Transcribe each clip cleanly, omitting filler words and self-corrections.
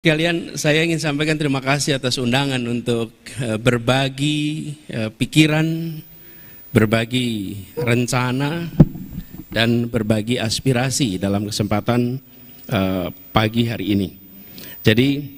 Kalian, saya ingin sampaikan terima kasih atas undangan untuk berbagi pikiran, berbagi rencana, dan berbagi aspirasi dalam kesempatan pagi hari ini. Jadi,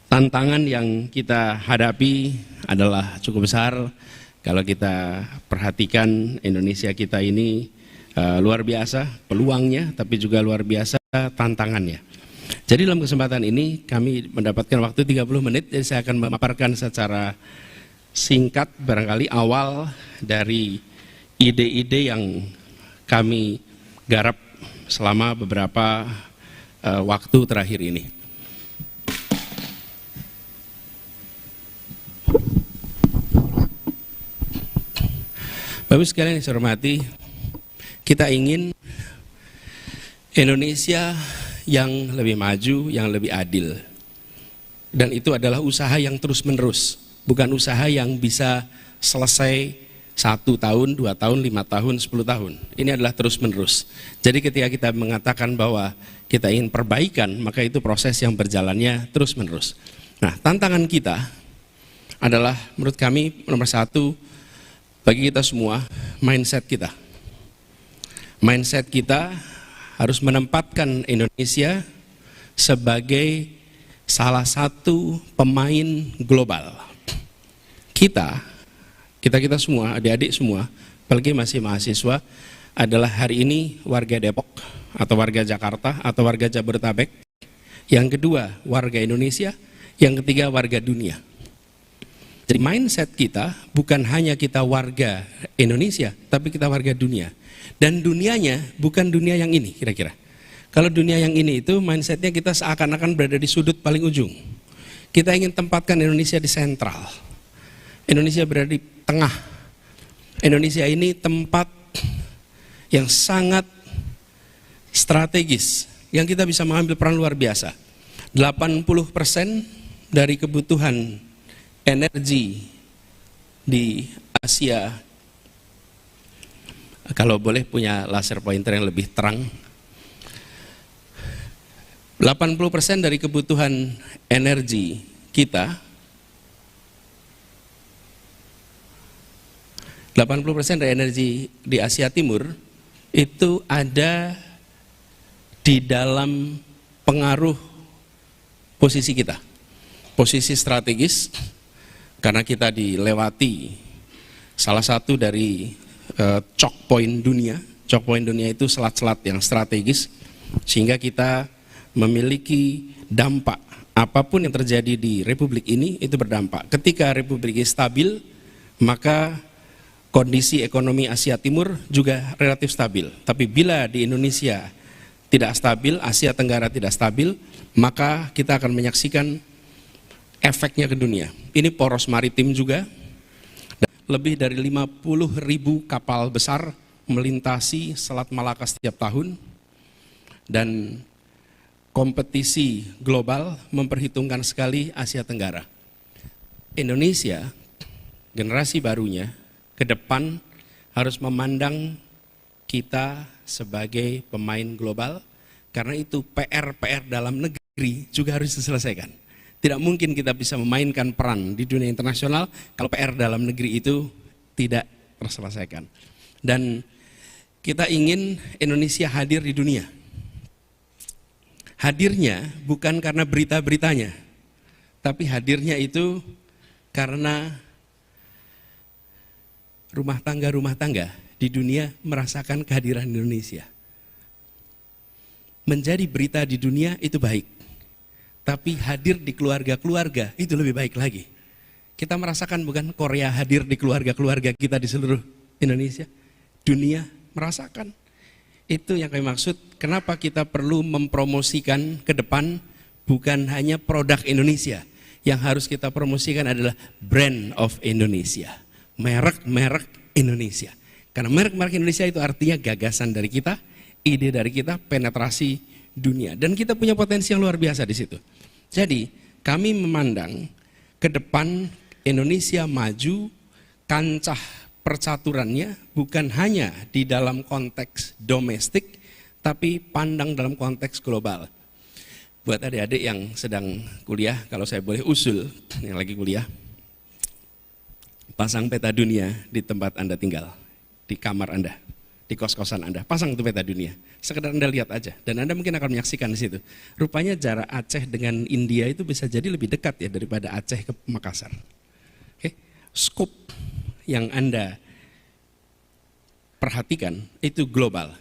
tantangan yang kita hadapi adalah cukup besar. Kalau kita perhatikan Indonesia kita ini luar biasa peluangnya, tapi juga luar biasa tantangannya. Jadi dalam kesempatan ini kami mendapatkan waktu 30 menit, jadi saya akan memaparkan secara singkat barangkali awal dari ide-ide yang kami garap selama beberapa waktu terakhir ini. Bapak sekalian yang saya hormati, kita ingin Indonesia yang lebih maju, yang lebih adil. Dan itu adalah usaha yang terus-menerus, bukan usaha yang bisa selesai 1 tahun, 2 tahun, 5 tahun, 10 tahun. Ini adalah terus-menerus. Jadi ketika kita mengatakan bahwa kita ingin perbaikan, maka itu proses yang berjalannya terus-menerus. Nah, tantangan kita adalah menurut kami nomor 1, bagi kita semua, mindset kita. Mindset kita harus menempatkan Indonesia sebagai salah satu pemain global. Kita semua, adik-adik semua, apalagi masih mahasiswa, adalah hari ini warga Depok, atau warga Jakarta, atau warga Jabodetabek. Yang kedua, warga Indonesia. Yang ketiga, warga dunia. Jadi mindset kita bukan hanya kita warga Indonesia, tapi kita warga dunia. Dan dunianya bukan dunia yang ini kira-kira. Kalau dunia yang ini itu mindsetnya kita seakan-akan berada di sudut paling ujung. Kita ingin tempatkan Indonesia di sentral. Indonesia berada di tengah. Indonesia ini tempat yang sangat strategis, yang kita bisa mengambil peran luar biasa. 80% dari kebutuhan energi di Asia, kalau boleh punya laser pointer yang lebih terang, 80% dari kebutuhan energi kita, 80% dari energi di Asia Timur itu ada di dalam pengaruh posisi kita, posisi strategis, karena kita dilewati salah satu dari choke point dunia. Choke point dunia itu selat-selat yang strategis, sehingga kita memiliki dampak. Apapun yang terjadi di Republik ini itu berdampak. Ketika Republik ini stabil, maka kondisi ekonomi Asia Timur juga relatif stabil. Tapi bila di Indonesia tidak stabil, Asia Tenggara tidak stabil, maka kita akan menyaksikan efeknya ke dunia. Ini poros maritim juga. Lebih dari 50.000 kapal besar melintasi Selat Malaka setiap tahun, dan kompetisi global memperhitungkan sekali Asia Tenggara. Indonesia, generasi barunya, ke depan harus memandang kita sebagai pemain global, karena itu PR dalam negeri juga harus diselesaikan. Tidak mungkin kita bisa memainkan peran di dunia internasional kalau PR dalam negeri itu tidak terselesaikan. Dan kita ingin Indonesia hadir di dunia. Hadirnya bukan karena berita-beritanya, tapi hadirnya itu karena rumah tangga di dunia merasakan kehadiran Indonesia. Menjadi berita di dunia itu baik, tapi hadir di keluarga-keluarga itu lebih baik lagi. Kita merasakan bukan Korea hadir di keluarga-keluarga kita di seluruh Indonesia. Dunia merasakan. Itu yang kami maksud, kenapa kita perlu mempromosikan ke depan bukan hanya produk Indonesia. Yang harus kita promosikan adalah brand of Indonesia. Merek-merek Indonesia. Karena merek-merek Indonesia itu artinya gagasan dari kita, ide dari kita, penetrasi dunia. Dan kita punya potensi yang luar biasa di situ. Jadi kami memandang ke depan Indonesia maju, kancah percaturannya bukan hanya di dalam konteks domestik, tapi pandang dalam konteks global. Buat adik-adik yang sedang kuliah, kalau saya boleh usul, yang lagi kuliah, pasang peta dunia di tempat Anda tinggal, di kamar Anda, di kos-kosan Anda, pasang itu peta dunia. Sekedar Anda lihat aja, dan Anda mungkin akan menyaksikan di situ. Rupanya jarak Aceh dengan India itu bisa jadi lebih dekat ya daripada Aceh ke Makassar. Oke, skop yang Anda perhatikan itu global.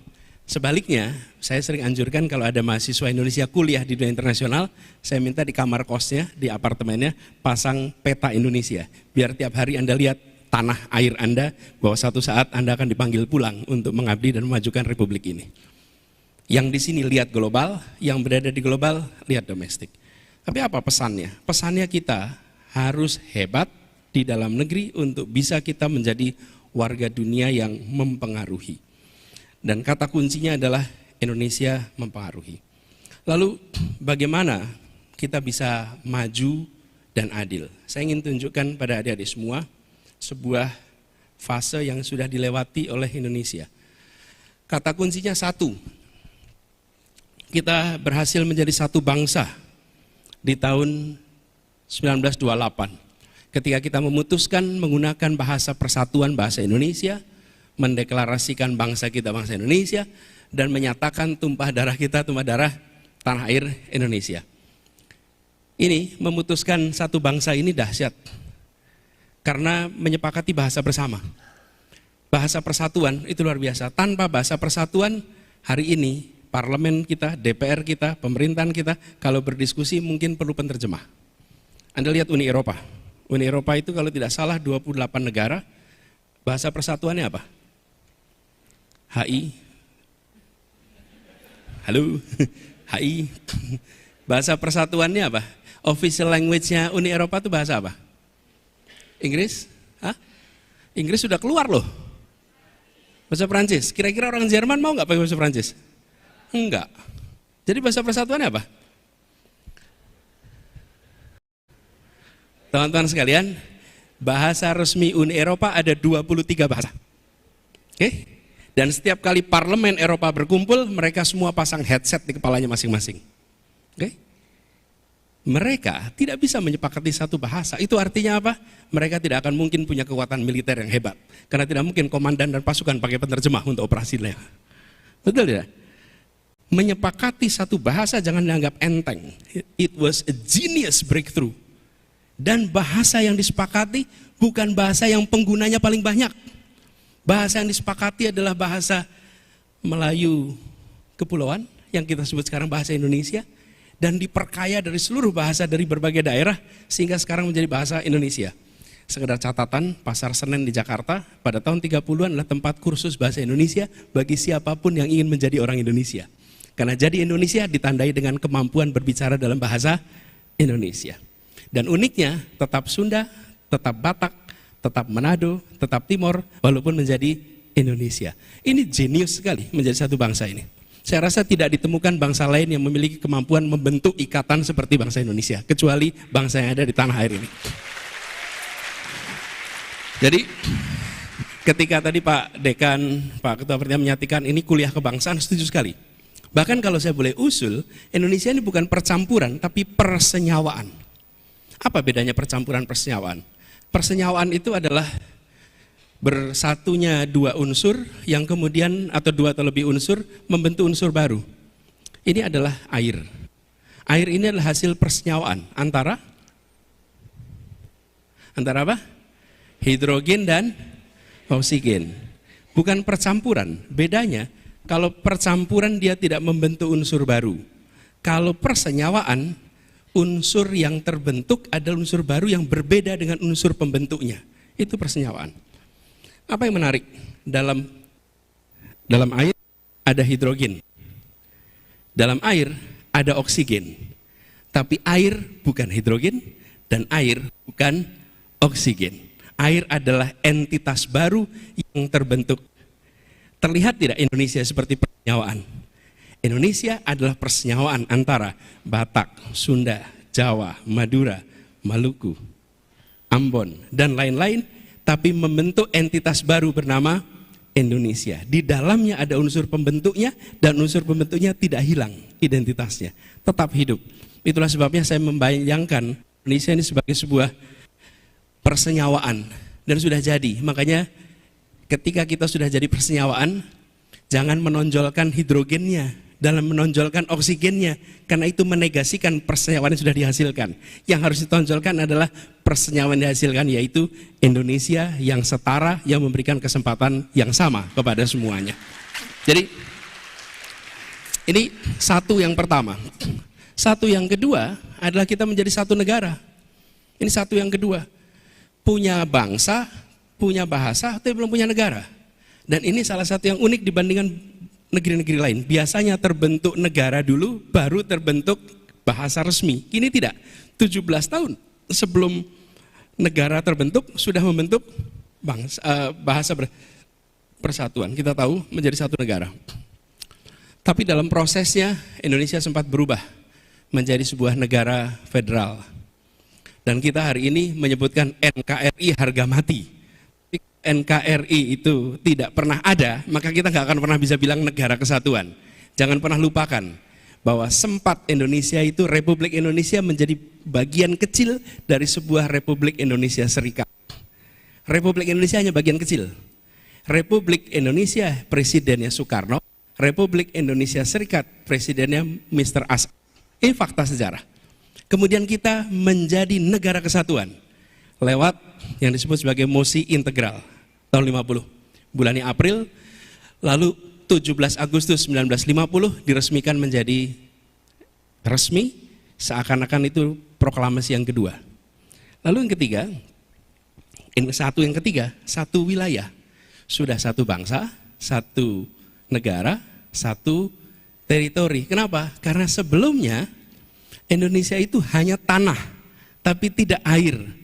Sebaliknya, saya sering anjurkan kalau ada mahasiswa Indonesia kuliah di dunia internasional, saya minta di kamar kosnya, di apartemennya, pasang peta Indonesia. Biar tiap hari Anda lihat tanah air Anda, bahwa satu saat Anda akan dipanggil pulang untuk mengabdi dan memajukan republik ini. Yang di sini lihat global, yang berada di global lihat domestik. Tapi apa pesannya? Pesannya kita harus hebat di dalam negeri untuk bisa kita menjadi warga dunia yang mempengaruhi. Dan kata kuncinya adalah Indonesia mempengaruhi. Lalu bagaimana kita bisa maju dan adil? Saya ingin tunjukkan pada adik-adik semua sebuah fase yang sudah dilewati oleh Indonesia. Kata kuncinya satu, kita berhasil menjadi satu bangsa di tahun 1928. Ketika kita memutuskan menggunakan bahasa persatuan, bahasa Indonesia, mendeklarasikan bangsa kita bangsa Indonesia, dan menyatakan tumpah darah kita tumpah darah tanah air Indonesia. Ini memutuskan satu bangsa ini dahsyat, karena menyepakati bahasa bersama. Bahasa persatuan itu luar biasa. Tanpa bahasa persatuan, hari ini parlemen kita, DPR kita, pemerintahan kita, kalau berdiskusi mungkin perlu penerjemah. Anda lihat Uni Eropa. Uni Eropa itu kalau tidak salah 28 negara, bahasa persatuannya apa? HI, halo, HI. Bahasa persatuannya apa? Official language-nya Uni Eropa itu bahasa apa? Inggris? Hah? Inggris sudah keluar loh. Bahasa Perancis. Kira-kira orang Jerman mau nggak pakai bahasa Perancis? Enggak. Jadi bahasa persatuannya apa? Teman-teman sekalian, bahasa resmi Uni Eropa ada 23 bahasa. Oke? Dan setiap kali parlemen Eropa berkumpul, mereka semua pasang headset di kepalanya masing-masing. Oke? Mereka tidak bisa menyepakati satu bahasa. Itu artinya apa? Mereka tidak akan mungkin punya kekuatan militer yang hebat. Karena tidak mungkin komandan dan pasukan pakai penerjemah untuk operasinya. Betul tidak? Menyepakati satu bahasa jangan dianggap enteng. It was a genius breakthrough. Dan bahasa yang disepakati bukan bahasa yang penggunanya paling banyak. Bahasa yang disepakati adalah bahasa Melayu Kepulauan, yang kita sebut sekarang bahasa Indonesia, dan diperkaya dari seluruh bahasa dari berbagai daerah, sehingga sekarang menjadi bahasa Indonesia. Sekedar catatan, Pasar Senen di Jakarta pada tahun 30-an adalah tempat kursus bahasa Indonesia bagi siapapun yang ingin menjadi orang Indonesia. Karena jadi Indonesia ditandai dengan kemampuan berbicara dalam bahasa Indonesia. Dan uniknya, tetap Sunda, tetap Batak, tetap Manado, tetap Timor, walaupun menjadi Indonesia. Ini jenius sekali menjadi satu bangsa ini. Saya rasa tidak ditemukan bangsa lain yang memiliki kemampuan membentuk ikatan seperti bangsa Indonesia, kecuali bangsa yang ada di tanah air ini. Jadi, ketika tadi Pak Dekan, Pak Ketua Pertama menyatakan ini kuliah kebangsaan, setuju sekali. Bahkan kalau saya boleh usul, Indonesia ini bukan percampuran, tapi persenyawaan. Apa bedanya percampuran persenyawaan? Persenyawaan itu adalah bersatunya dua unsur yang kemudian atau dua atau lebih unsur membentuk unsur baru. Ini adalah air. Air ini adalah hasil persenyawaan antara apa? Hidrogen dan oksigen. Bukan percampuran. Bedanya kalau percampuran dia tidak membentuk unsur baru. Kalau persenyawaan, unsur yang terbentuk adalah unsur baru yang berbeda dengan unsur pembentuknya. Itu persenyawaan. Apa yang menarik? Dalam air ada hidrogen. Dalam air ada oksigen. Tapi air bukan hidrogen dan air bukan oksigen. Air adalah entitas baru yang terbentuk. Terlihat tidak Indonesia seperti persenyawaan? Indonesia adalah persenyawaan antara Batak, Sunda, Jawa, Madura, Maluku, Ambon, dan lain-lain, tapi membentuk entitas baru bernama Indonesia. Di dalamnya ada unsur pembentuknya, dan unsur pembentuknya tidak hilang. identitasnya, tetap hidup. Itulah sebabnya saya membayangkan Indonesia ini sebagai sebuah persenyawaan dan sudah jadi. Makanya ketika kita sudah jadi persenyawaan, jangan menonjolkan hidrogennya dalam menonjolkan oksigennya, karena itu menegasikan persenyawaan yang sudah dihasilkan. Yang harus ditonjolkan adalah persenyawaan yang dihasilkan, yaitu Indonesia yang setara, yang memberikan kesempatan yang sama kepada semuanya. Jadi ini satu yang pertama. Satu yang kedua adalah kita menjadi satu negara. Ini satu yang kedua. Punya bangsa, punya bahasa, tapi belum punya negara. Dan ini salah satu yang unik dibandingkan negeri-negeri lain. Biasanya terbentuk negara dulu, baru terbentuk bahasa resmi. Kini tidak. 17 tahun sebelum negara terbentuk, sudah membentuk bahasa persatuan. Kita tahu menjadi satu negara. Tapi dalam prosesnya, Indonesia sempat berubah menjadi sebuah negara federal. Dan kita hari ini menyebutkan NKRI harga mati. NKRI itu tidak pernah ada, maka kita nggak akan pernah bisa bilang negara kesatuan. Jangan pernah lupakan bahwa sempat Indonesia itu, Republik Indonesia menjadi bagian kecil dari sebuah Republik Indonesia Serikat. Republik Indonesia hanya bagian kecil. Republik Indonesia presidennya Soekarno, Republik Indonesia Serikat presidennya Mr. Asad. Ini fakta sejarah. Kemudian kita menjadi negara kesatuan lewat yang disebut sebagai mosi integral tahun 50, bulan April, lalu 17 Agustus 1950 diresmikan menjadi resmi, seakan-akan itu proklamasi yang kedua. Lalu yang ketiga, satu wilayah, sudah satu bangsa, satu negara, satu teritori. Kenapa? Karena sebelumnya Indonesia itu hanya tanah, tapi tidak air.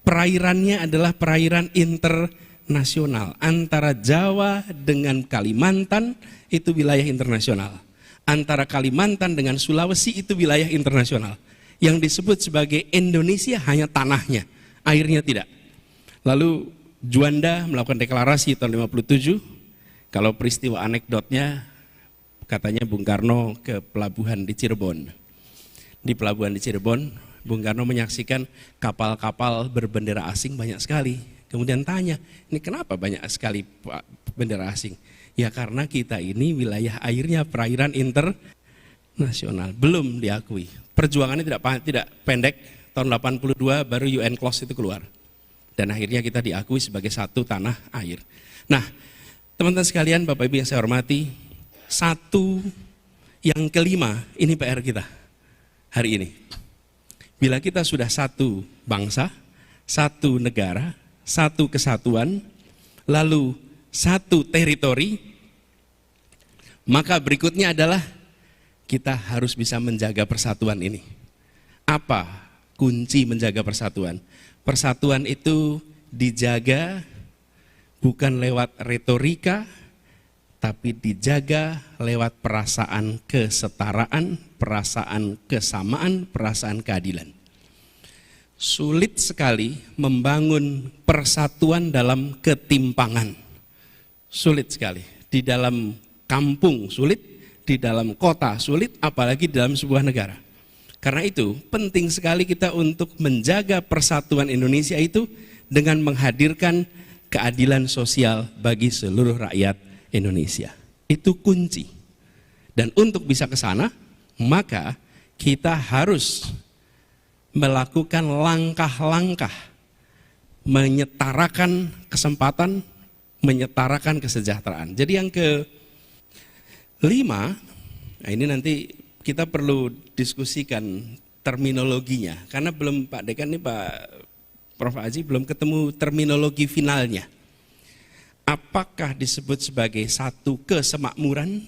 Perairannya adalah perairan internasional. Antara Jawa dengan Kalimantan itu wilayah internasional. Antara Kalimantan dengan Sulawesi itu wilayah internasional. Yang disebut sebagai Indonesia hanya tanahnya, airnya tidak. Lalu Juanda melakukan deklarasi tahun 57. Kalau peristiwa anekdotnya, katanya Bung Karno ke pelabuhan di Cirebon. Di pelabuhan di Cirebon, Bung Karno menyaksikan kapal-kapal berbendera asing banyak sekali. Kemudian tanya, ini kenapa banyak sekali bendera asing? Ya karena kita ini wilayah airnya perairan internasional, belum diakui. Perjuangannya tidak pendek, tahun 82 baru UN Clause itu keluar. Dan akhirnya kita diakui sebagai satu tanah air. Nah, teman-teman sekalian, Bapak Ibu yang saya hormati, satu yang kelima, ini PR kita hari ini. Bila kita sudah satu bangsa, satu negara, satu kesatuan, lalu satu teritori, maka berikutnya adalah kita harus bisa menjaga persatuan ini. Apa kunci menjaga persatuan? Persatuan itu dijaga bukan lewat retorika, tapi dijaga lewat perasaan kesetaraan, perasaan kesamaan, perasaan keadilan. Sulit sekali membangun persatuan dalam ketimpangan. Sulit sekali. Di dalam kampung sulit, di dalam kota sulit, apalagi di dalam sebuah negara. Karena itu penting sekali kita untuk menjaga persatuan Indonesia itu dengan menghadirkan keadilan sosial bagi seluruh rakyat Indonesia. Itu kunci. Dan untuk bisa ke sana, maka kita harus melakukan langkah-langkah menyetarakan kesempatan, menyetarakan kesejahteraan. Jadi yang kelima, nah ini nanti kita perlu diskusikan terminologinya, karena belum Pak Dekan ini Pak Prof. Aji belum ketemu terminologi finalnya. Apakah disebut sebagai satu kesemakmuran?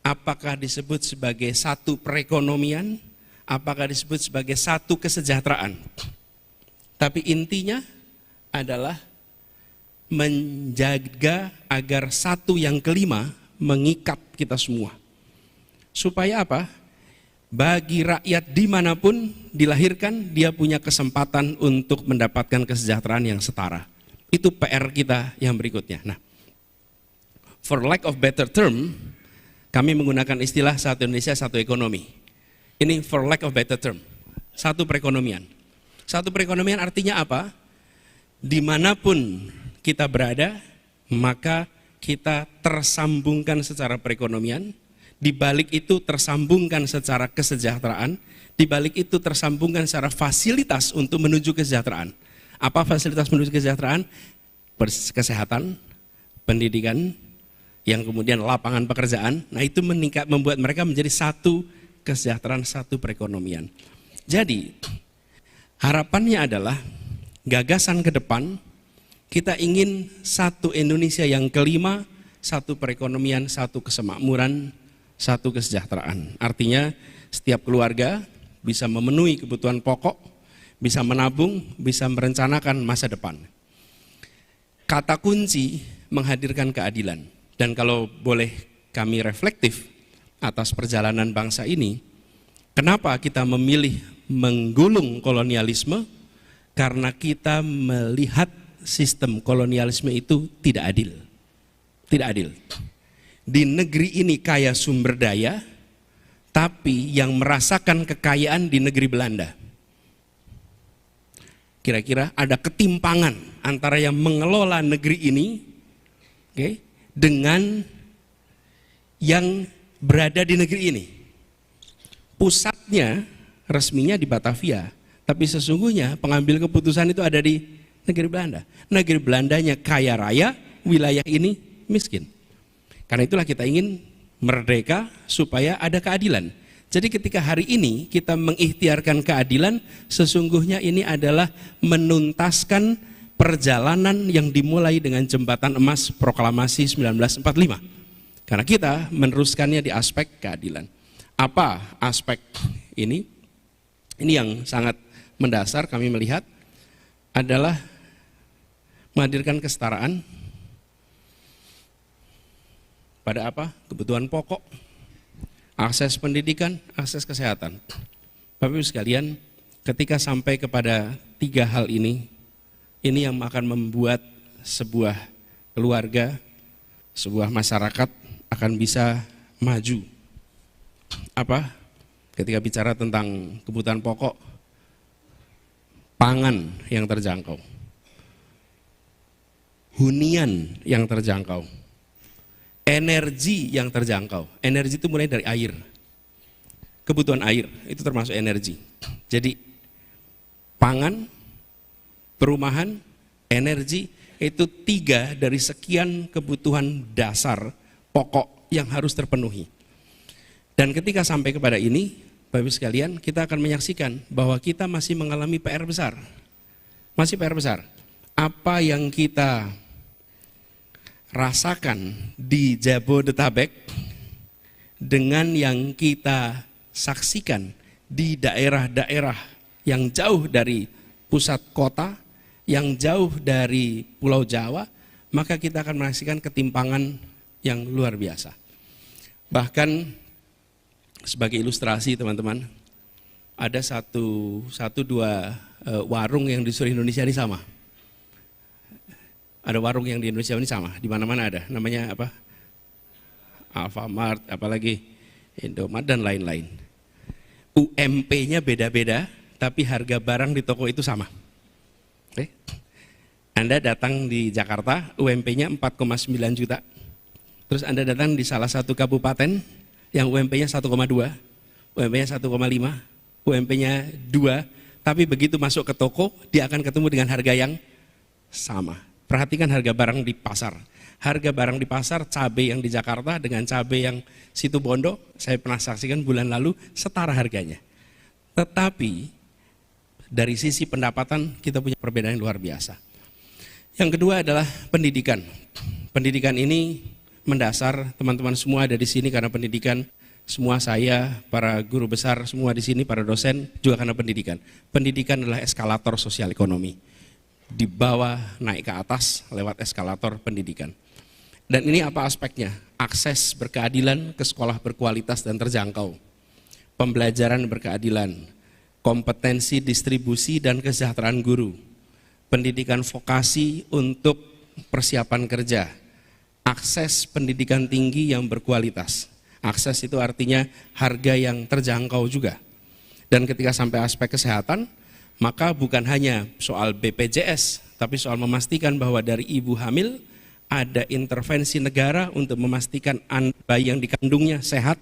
Apakah disebut sebagai satu perekonomian? Apakah disebut sebagai satu kesejahteraan? Tapi intinya adalah menjaga agar satu yang kelima mengikat kita semua. Supaya apa? Bagi rakyat dimanapun dilahirkan, dia punya kesempatan untuk mendapatkan kesejahteraan yang setara. Itu PR kita yang berikutnya. Nah, for lack of better term, Kami menggunakan istilah satu Indonesia, satu ekonomi. Ini for lack of better term, satu perekonomian. Satu perekonomian artinya apa? Dimanapun kita berada, maka kita tersambungkan secara perekonomian, di balik itu tersambungkan secara kesejahteraan, di balik itu tersambungkan secara fasilitas untuk menuju kesejahteraan. Apa fasilitas menuju kesejahteraan? Kesehatan, pendidikan, yang kemudian lapangan pekerjaan. Nah itu membuat mereka menjadi satu kesejahteraan, satu perekonomian. Jadi harapannya adalah gagasan ke depan, kita ingin satu Indonesia yang kelima, satu perekonomian, satu kesemakmuran, satu kesejahteraan. Artinya setiap keluarga bisa memenuhi kebutuhan pokok, bisa menabung, bisa merencanakan masa depan. Kata kunci menghadirkan keadilan. Dan kalau boleh kami reflektif atas perjalanan bangsa ini, kenapa kita memilih menggulung kolonialisme? Karena kita melihat sistem kolonialisme itu tidak adil. Tidak adil. Di negeri ini kaya sumber daya, tapi yang merasakan kekayaan di negeri Belanda. Kira-kira ada ketimpangan antara yang mengelola negeri ini, dengan yang berada di negeri ini. Pusatnya resminya di Batavia, tapi sesungguhnya pengambil keputusan itu ada di negeri Belanda. Negeri Belandanya kaya raya, wilayah ini miskin. Karena itulah kita ingin merdeka supaya ada keadilan. Jadi ketika hari ini kita mengikhtiarkan keadilan, sesungguhnya ini adalah menuntaskan perjalanan yang dimulai dengan Jembatan Emas Proklamasi 1945. Karena kita meneruskannya di aspek keadilan. Apa aspek ini? Ini yang sangat mendasar kami melihat adalah menghadirkan kesetaraan pada apa? Kebutuhan pokok, akses pendidikan, akses kesehatan. Bapak Ibu sekalian, ketika sampai kepada 3 hal ini yang akan membuat sebuah keluarga, sebuah masyarakat akan bisa maju. Apa? Ketika bicara tentang kebutuhan pokok, pangan yang terjangkau, hunian yang terjangkau, energi yang terjangkau. Energi itu mulai dari air. Kebutuhan air itu termasuk energi. Jadi pangan, perumahan, energi, itu 3 dari sekian kebutuhan dasar pokok yang harus terpenuhi. Dan ketika sampai kepada ini, Bapak Ibu sekalian, kita akan menyaksikan bahwa kita masih mengalami PR besar. Masih PR besar. Apa yang kita rasakan di Jabodetabek dengan yang kita saksikan di daerah-daerah yang jauh dari pusat kota, yang jauh dari Pulau Jawa, maka kita akan menyaksikan ketimpangan yang luar biasa. Bahkan sebagai ilustrasi teman-teman, ada satu dua warung yang di seluruh Indonesia ini sama. Ada warung yang di Indonesia ini sama, di mana-mana ada. Namanya apa? Alfamart, apalagi Indomaret dan lain-lain. UMP-nya beda-beda, tapi harga barang di toko itu sama. Anda datang di Jakarta, UMP-nya 4,9 juta. Terus Anda datang di salah satu kabupaten yang UMP-nya 1,2, UMP-nya 1,5, UMP-nya 2, tapi begitu masuk ke toko, dia akan ketemu dengan harga yang sama. Perhatikan harga barang di pasar. Harga barang di pasar, cabai yang di Jakarta dengan cabai yang Situ Bondo, saya pernah saksikan bulan lalu, setara harganya. Tetapi dari sisi pendapatan kita punya perbedaan yang luar biasa. Yang kedua adalah pendidikan. Pendidikan ini mendasar, teman-teman semua ada di sini karena pendidikan. Semua saya, para guru besar, semua di sini, para dosen juga karena pendidikan. Pendidikan adalah eskalator sosial ekonomi. Di bawah naik ke atas lewat eskalator pendidikan. Dan ini apa aspeknya? Akses berkeadilan ke sekolah berkualitas dan terjangkau. Pembelajaran berkeadilan, kompetensi distribusi dan kesejahteraan guru, pendidikan vokasi untuk persiapan kerja, akses pendidikan tinggi yang berkualitas. Akses itu artinya harga yang terjangkau juga. Dan ketika sampai aspek kesehatan, maka bukan hanya soal BPJS, tapi soal memastikan bahwa dari ibu hamil ada intervensi negara untuk memastikan bayi yang dikandungnya sehat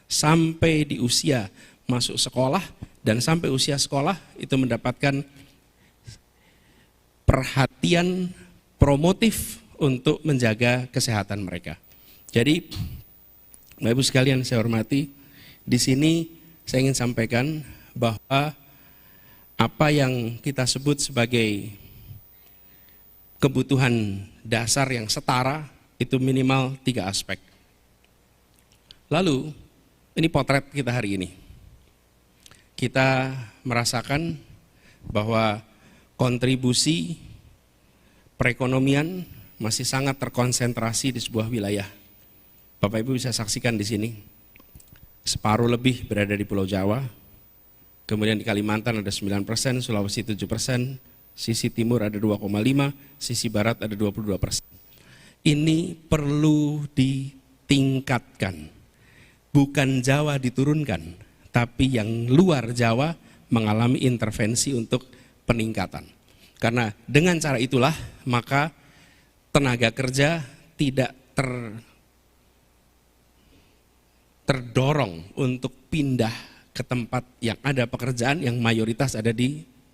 sampai di usia masuk sekolah, dan sampai usia sekolah itu mendapatkan perhatian promotif untuk menjaga kesehatan mereka. Jadi Bapak Ibu sekalian saya hormati, di sini saya ingin sampaikan bahwa apa yang kita sebut sebagai kebutuhan dasar yang setara itu minimal 3 aspek. Lalu, ini potret kita hari ini. Kita merasakan bahwa kontribusi perekonomian masih sangat terkonsentrasi di sebuah wilayah. Bapak Ibu bisa saksikan di sini, separuh lebih berada di Pulau Jawa, kemudian di Kalimantan ada 9%, Sulawesi 7%, sisi timur ada 2,5%, sisi barat ada 22%. Ini perlu ditingkatkan, bukan Jawa diturunkan, tapi yang luar Jawa mengalami intervensi untuk peningkatan. Karena dengan cara itulah maka tenaga kerja tidak terdorong untuk pindah ke tempat yang ada pekerjaan yang mayoritas ada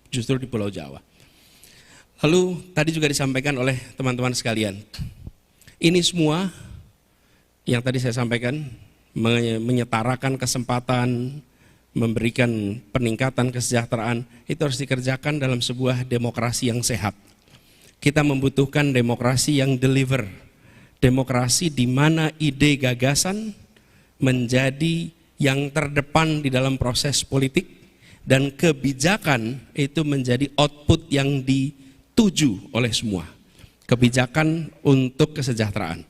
justru di Pulau Jawa. Lalu tadi juga disampaikan oleh teman-teman sekalian, ini semua yang tadi saya sampaikan menyetarakan kesempatan, memberikan peningkatan kesejahteraan, itu harus dikerjakan dalam sebuah demokrasi yang sehat. Kita membutuhkan demokrasi yang deliver, demokrasi di mana ide gagasan menjadi yang terdepan di dalam proses politik, dan kebijakan itu menjadi output yang dituju oleh semua. Kebijakan untuk kesejahteraan.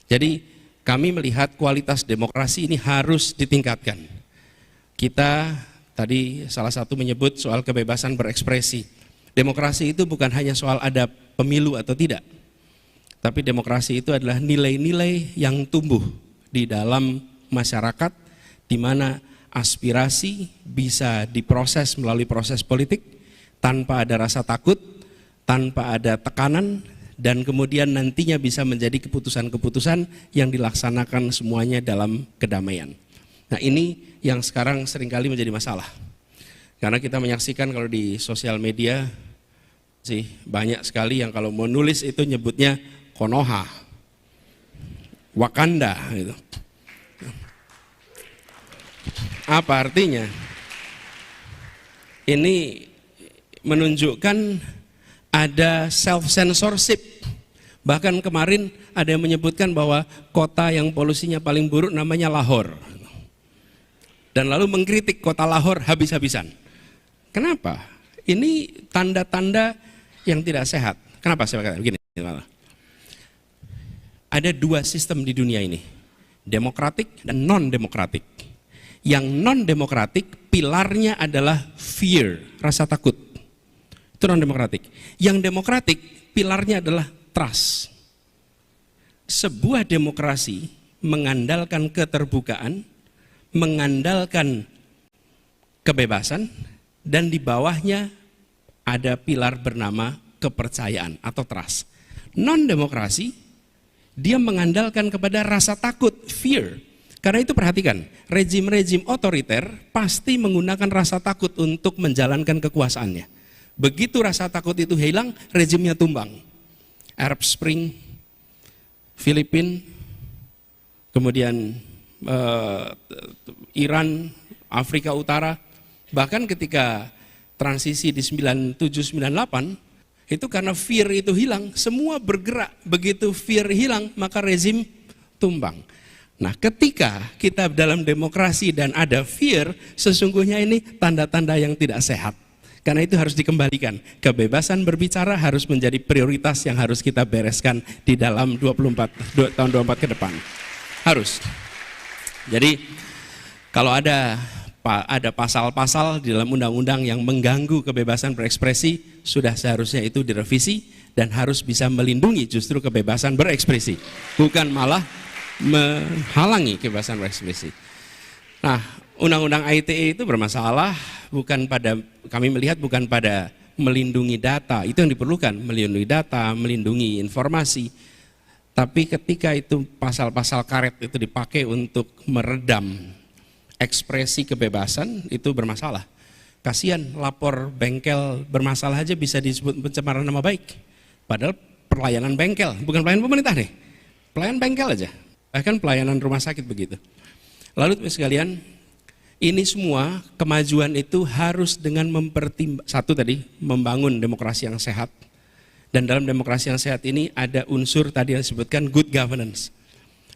Jadi kami melihat kualitas demokrasi ini harus ditingkatkan. Kita tadi salah satu menyebut soal kebebasan berekspresi. Demokrasi itu bukan hanya soal ada pemilu atau tidak, tapi demokrasi itu adalah nilai-nilai yang tumbuh di dalam masyarakat, di mana aspirasi bisa diproses melalui proses politik tanpa ada rasa takut, tanpa ada tekanan, dan kemudian nantinya bisa menjadi keputusan-keputusan yang dilaksanakan semuanya dalam kedamaian. Nah, ini yang sekarang seringkali menjadi masalah. Karena kita menyaksikan kalau di sosial media sih banyak sekali yang kalau mau nulis itu nyebutnya Konoha, Wakanda gitu. Apa artinya? Ini menunjukkan ada self-censorship. Bahkan kemarin ada yang menyebutkan bahwa kota yang polusinya paling buruk namanya Lahore. Dan lalu mengkritik kota Lahore habis-habisan. Kenapa? Ini tanda-tanda yang tidak sehat. Kenapa saya katakan begini? Ada 2 sistem di dunia ini, demokratik dan non-demokratik. Yang non-demokratik pilarnya adalah fear, rasa takut. Itu non-demokratik. Yang demokratik pilarnya adalah trust. Sebuah demokrasi mengandalkan keterbukaan, mengandalkan kebebasan, dan di bawahnya ada pilar bernama kepercayaan atau trust. Non-demokrasi, dia mengandalkan kepada rasa takut, fear. Karena itu perhatikan, rezim-rezim otoriter pasti menggunakan rasa takut untuk menjalankan kekuasaannya. Begitu rasa takut itu hilang, rezimnya tumbang. Arab Spring, Filipina, kemudian Iran, Afrika Utara, bahkan ketika transisi di 97-98, itu karena fear itu hilang, semua bergerak. Begitu fear hilang, maka rezim tumbang. Nah, ketika kita dalam demokrasi dan ada fear, sesungguhnya ini tanda-tanda yang tidak sehat. Karena itu harus dikembalikan. Kebebasan berbicara harus menjadi prioritas yang harus kita bereskan di dalam tahun 24 ke depan. Harus. Jadi, kalau ada pasal-pasal di dalam undang-undang yang mengganggu kebebasan berekspresi, sudah seharusnya itu direvisi dan harus bisa melindungi justru kebebasan berekspresi. Bukan malah menghalangi kebebasan berekspresi. Nah, undang-undang ITE itu bermasalah kami melihat bukan pada melindungi data, itu yang diperlukan, melindungi data, melindungi informasi. Tapi ketika itu pasal-pasal karet itu dipakai untuk meredam ekspresi kebebasan, itu bermasalah. Kasihan, lapor bengkel bermasalah aja bisa disebut pencemaran nama baik. Padahal pelayanan bengkel, bukan pelayanan pemerintah nih, pelayanan bengkel aja. Bahkan pelayanan rumah sakit begitu. Lalu teman sekalian, ini semua kemajuan itu harus dengan satu tadi, membangun demokrasi yang sehat. Dan dalam demokrasi yang sehat ini ada unsur tadi yang disebutkan good governance.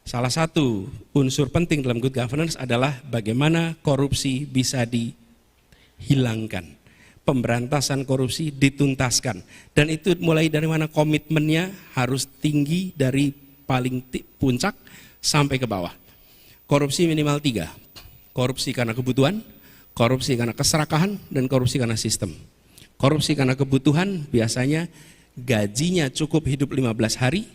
Salah satu unsur penting dalam good governance adalah bagaimana korupsi bisa dihilangkan. Pemberantasan korupsi dituntaskan. Dan itu mulai dari mana komitmennya harus tinggi dari paling puncak sampai ke bawah. Korupsi minimal 3. Korupsi karena kebutuhan, korupsi karena keserakahan, dan korupsi karena sistem. Korupsi karena kebutuhan biasanya gajinya cukup hidup 15 hari,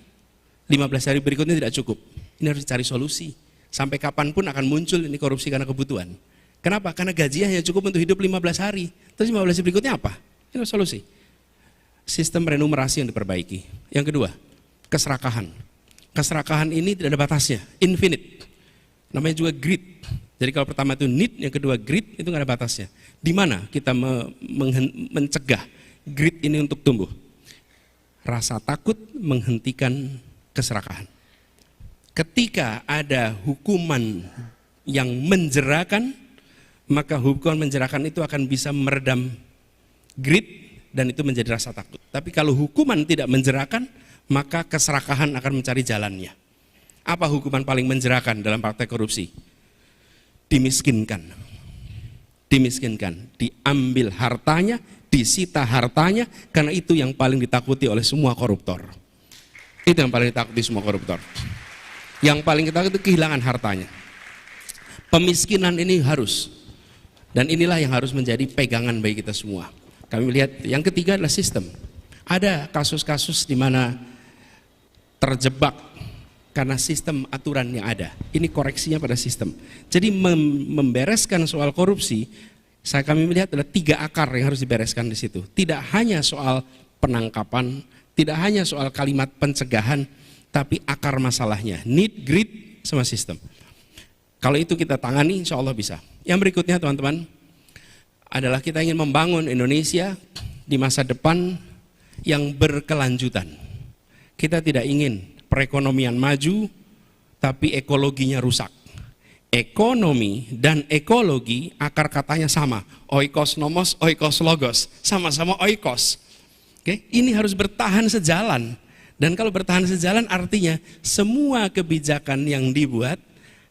15 hari berikutnya tidak cukup. Ini harus dicari solusi. Sampai kapanpun akan muncul ini korupsi karena kebutuhan. Kenapa? Karena gajinya hanya cukup untuk hidup 15 hari. Terus 15 hari berikutnya apa? Ini harus solusi. Sistem remunerasi yang diperbaiki. Yang kedua, keserakahan. Keserakahan ini tidak ada batasnya, infinite. Namanya juga greed. Jadi kalau pertama itu need, yang kedua greed, itu nggak ada batasnya. Di mana kita mencegah greed ini untuk tumbuh? Rasa takut menghentikan keserakahan. Ketika ada hukuman yang menjerakan, maka hukuman menjerakan itu akan bisa meredam greed dan itu menjadi rasa takut. Tapi kalau hukuman tidak menjerakan, maka keserakahan akan mencari jalannya. Apa hukuman paling menjerakan dalam praktek korupsi? Dimiskinkan. Dimiskinkan, diambil hartanya, disita hartanya, karena itu yang paling ditakuti oleh semua koruptor. Itu yang paling ditakuti semua koruptor. Yang paling kita itu kehilangan hartanya. Pemiskinan ini harus, dan inilah yang harus menjadi pegangan bagi kita semua. Kami melihat yang ketiga adalah sistem. Ada kasus-kasus di mana terjebak karena sistem aturan yang ada. Ini koreksinya pada sistem. Jadi membereskan soal korupsi, kami melihat ada 3 akar yang harus dibereskan di situ. Tidak hanya soal penangkapan, tidak hanya soal kalimat pencegahan, tapi akar masalahnya, need, greed, sama sistem. Kalau itu kita tangani, insya Allah bisa. Yang berikutnya teman-teman, adalah kita ingin membangun Indonesia di masa depan yang berkelanjutan. Kita tidak ingin perekonomian maju, tapi ekologinya rusak. Ekonomi dan ekologi akar katanya sama, oikos nomos, oikos logos, sama-sama oikos. Oke, ini harus bertahan sejalan. Dan kalau bertahan sejalan artinya semua kebijakan yang dibuat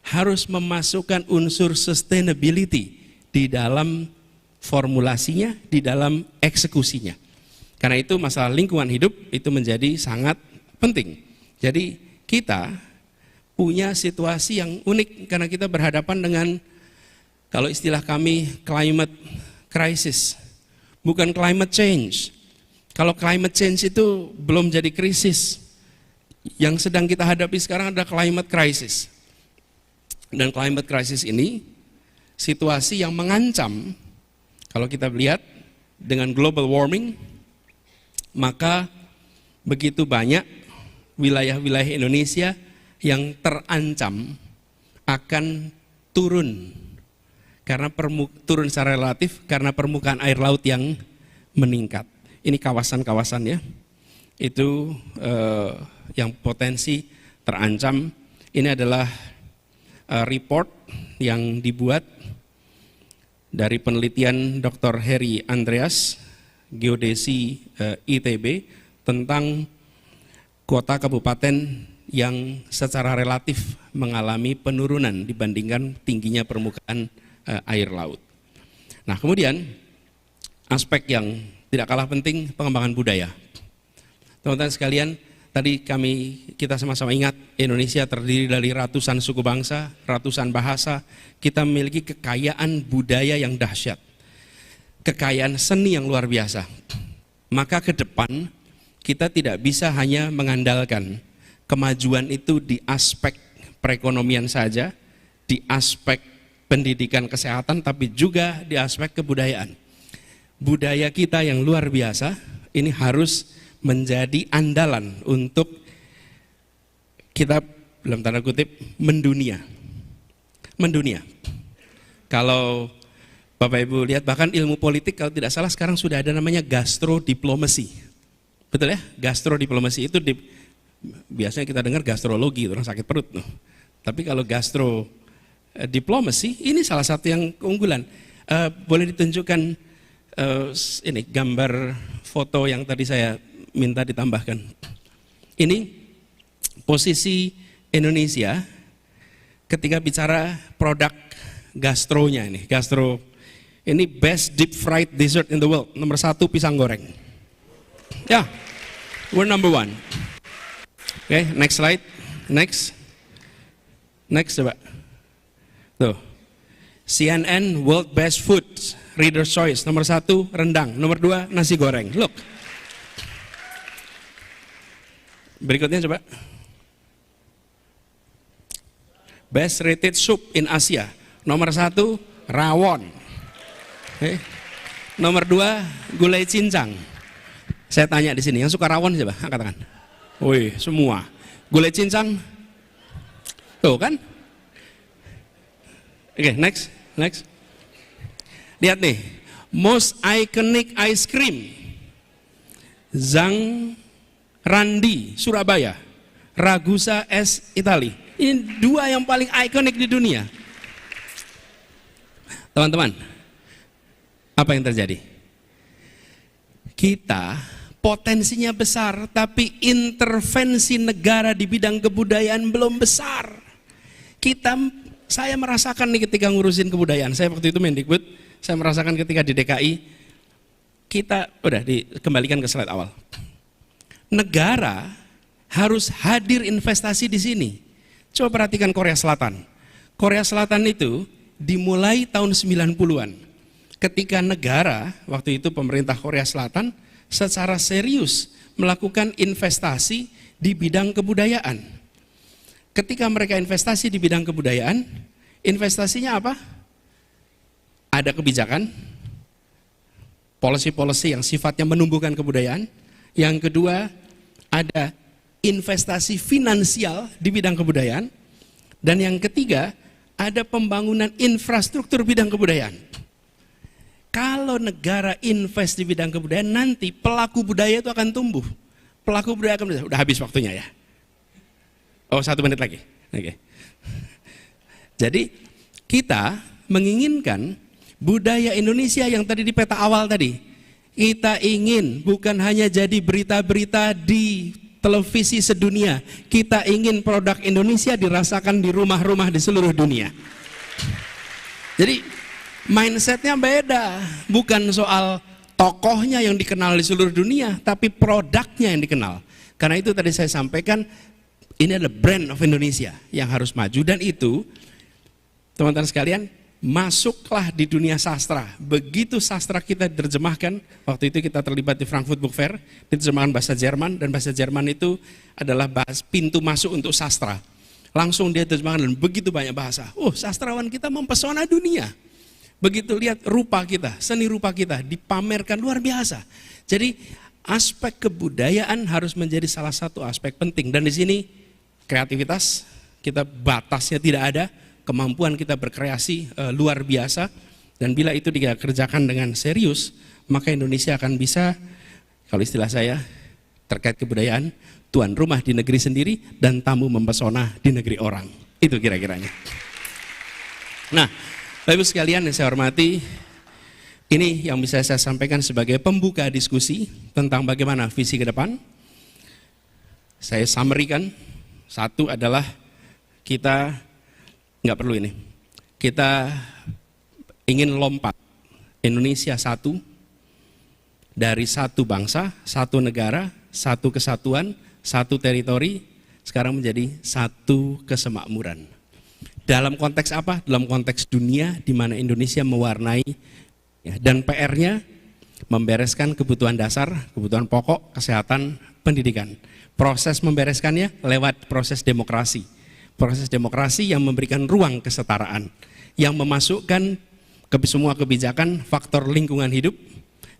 harus memasukkan unsur sustainability di dalam formulasinya, di dalam eksekusinya. Karena itu masalah lingkungan hidup itu menjadi sangat penting. Jadi kita punya situasi yang unik karena kita berhadapan dengan, kalau istilah kami, climate crisis, bukan climate change. Kalau climate change itu belum jadi krisis, yang sedang kita hadapi sekarang adalah climate crisis. Dan climate crisis ini situasi yang mengancam, kalau kita lihat dengan global warming, maka begitu banyak wilayah-wilayah Indonesia yang terancam akan turun karena turun secara relatif karena permukaan air laut yang meningkat. Ini kawasan-kawasannya itu yang potensi terancam. Ini adalah report yang dibuat dari penelitian Dr. Heri Andreas, geodesi ITB, tentang kota kabupaten yang secara relatif mengalami penurunan dibandingkan tingginya permukaan air laut. Nah, kemudian aspek yang tidak kalah penting, pengembangan budaya. Teman-teman sekalian, tadi kita sama-sama ingat Indonesia terdiri dari ratusan suku bangsa, ratusan bahasa. Kita memiliki kekayaan budaya yang dahsyat, kekayaan seni yang luar biasa. Maka ke depan kita tidak bisa hanya mengandalkan kemajuan itu di aspek perekonomian saja, di aspek pendidikan kesehatan, tapi juga di aspek kebudayaan. Budaya kita yang luar biasa ini harus menjadi andalan untuk kita, dalam tanda kutip, mendunia. Kalau Bapak Ibu lihat, bahkan ilmu politik kalau tidak salah sekarang sudah ada namanya gastrodiplomasi. Betul ya? Gastrodiplomasi itu biasanya kita dengar gastrologi, orang sakit perut. Tapi kalau gastrodiplomasi ini salah satu yang keunggulan. Boleh ditunjukkan ini gambar foto yang tadi saya minta ditambahkan. Ini posisi Indonesia ketika bicara produk gastronya ini. Ini best deep fried dessert in the world. Nomor 1 pisang goreng. Ya, we're number 1. Oke, next slide. Next coba. Tuh. CNN World Best Food, Reader's Choice. Nomor 1 rendang, nomor 2 nasi goreng. Look. Berikutnya coba. Best rated soup in Asia. Nomor 1 rawon. Okay. Nomor 2 gulai cincang. Saya tanya di sini, yang suka rawon siapa? Angkat tangan. Wih, semua. Gulai cincang? Tuh kan? Oke, next. Lihat nih, most iconic ice cream. Zhang Randi, Surabaya. Ragusa S, Itali. Ini 2 yang paling ikonik di dunia. Teman-teman, apa yang terjadi? Kita potensinya besar, tapi intervensi negara di bidang kebudayaan belum besar. Saya merasakan nih ketika ngurusin kebudayaan. Saya waktu itu Mendikbud, saya merasakan ketika di DKI, kita udah dikembalikan ke slide awal. Negara harus hadir investasi di sini. Coba perhatikan Korea Selatan. Korea Selatan itu dimulai tahun 90-an. Ketika negara, waktu itu pemerintah Korea Selatan secara serius melakukan investasi di bidang kebudayaan. Ketika mereka investasi di bidang kebudayaan, investasinya apa? Ada kebijakan, policy-policy yang sifatnya menumbuhkan kebudayaan. Yang kedua, ada investasi finansial di bidang kebudayaan. Dan yang ketiga, ada pembangunan infrastruktur bidang kebudayaan. Kalau negara invest di bidang kebudayaan, nanti pelaku budaya itu akan tumbuh. Pelaku budaya akan, udah habis waktunya ya. Oh, 1 menit lagi. Oke. Jadi kita menginginkan budaya Indonesia yang tadi di peta awal tadi. Kita ingin bukan hanya jadi berita-berita di televisi sedunia. Kita ingin produk Indonesia dirasakan di rumah-rumah di seluruh dunia. Jadi mindsetnya beda, bukan soal tokohnya yang dikenal di seluruh dunia, tapi produknya yang dikenal. Karena itu tadi saya sampaikan, ini adalah brand of Indonesia yang harus maju. Dan itu, teman-teman sekalian, masuklah di dunia sastra. Begitu sastra kita diterjemahkan, waktu itu kita terlibat di Frankfurt Book Fair, diterjemahkan bahasa Jerman, dan bahasa Jerman itu adalah pintu masuk untuk sastra. Langsung dia terjemahkan dan begitu banyak bahasa. Sastrawan kita mempesona dunia. Begitu lihat rupa kita, seni rupa kita dipamerkan luar biasa. Jadi aspek kebudayaan harus menjadi salah satu aspek penting. Dan di sini kreativitas kita batasnya tidak ada, kemampuan kita berkreasi luar biasa. Dan bila itu dikerjakan dengan serius, maka Indonesia akan bisa, kalau istilah saya terkait kebudayaan, tuan rumah di negeri sendiri dan tamu mempesona di negeri orang. Itu kira-kiranya. Nah, Bapak Ibu sekalian yang saya hormati, ini yang bisa saya sampaikan sebagai pembuka diskusi tentang bagaimana visi ke depan. Saya summary-kan, 1 adalah kita, nggak perlu ini, kita ingin lompat Indonesia satu, dari 1 bangsa, 1 negara, 1 kesatuan, 1 teritori, sekarang menjadi 1 kesemakmuran. Dalam konteks apa? Dalam konteks dunia di mana Indonesia mewarnai ya, dan PR-nya membereskan kebutuhan dasar, kebutuhan pokok, kesehatan, pendidikan. Proses membereskannya lewat proses demokrasi. proses demokrasi yang memberikan ruang kesetaraan, yang memasukkan ke semua kebijakan faktor lingkungan hidup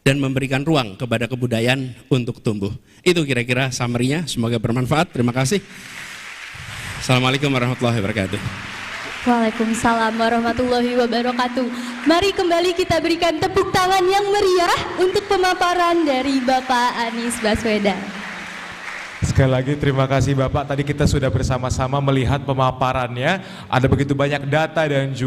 dan memberikan ruang kepada kebudayaan untuk tumbuh. Itu kira-kira summary-nya, semoga bermanfaat. Terima kasih. Assalamualaikum warahmatullahi wabarakatuh. Waalaikumsalam warahmatullahi wabarakatuh. Mari kembali kita berikan tepuk tangan yang meriah untuk pemaparan dari Bapak Anies Baswedan. Sekali lagi terima kasih Bapak, tadi kita sudah bersama-sama melihat pemaparannya, ada begitu banyak data dan juga